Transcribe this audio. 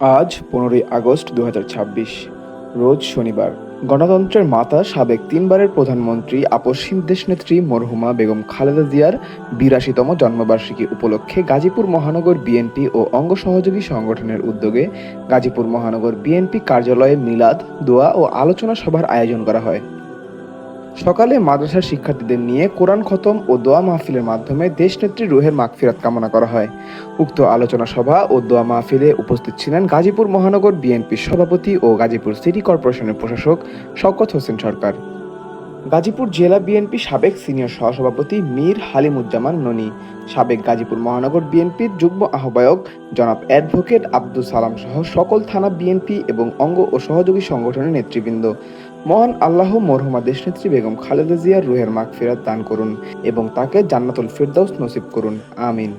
আজ 15ই আগস্ট 2026, রোজ শনিবার। গণতন্ত্রের মাতা সাবেক তিনবারের প্রধানমন্ত্রী আপসহীন দেশনেত্রী মরহুমা বেগম খালেদা জিয়ার ৮২তম জন্মবার্ষিকী উপলক্ষে গাজীপুর মহানগর বিএনপি ও অঙ্গ সহযোগী সংগঠনের উদ্যোগে গাজীপুর মহানগর বিএনপি কার্যালয়ে মিলাদ, দোয়া ও আলোচনা সভার আয়োজন করা হয়। সকালে মাদ্রাসার শিক্ষার্থীদের নিয়ে কোরআন খতম ও দোয়া মাহফিলের মাধ্যমে দেশনেত্রীর রুহের মাগফিরাত কামনা করা হয়। উক্ত আলোচনা সভা ও দোয়া মাহফিলে উপস্থিত ছিলেন গাজীপুর মহানগর বিএনপির সভাপতি ও গাজীপুর সিটি কর্পোরেশনের প্রশাসক শওকত হোসেন সরকার, গাজীপুর জেলা বিএনপি সাবেক সিনিয়র সহসভাপতি মীর হালিমুজ্জামান ননী, সাবেক গাজীপুর মহানগর বিএনপির যুগ্ম আহ্বায়ক জনাব অ্যাডভোকেট আব্দুল সালাম সহ সকল থানা বিএনপি এবং অঙ্গ ও সহযোগী সংগঠনের নেতৃবৃন্দ। মহান আল্লাহ মরহুমা দেশনেত্রী বেগম খালেদা জিয়ার রুহের মাগফিরাত দান করুন এবং তাকে জান্নাতুল ফিরদাউস নসিব করুন, আমিন।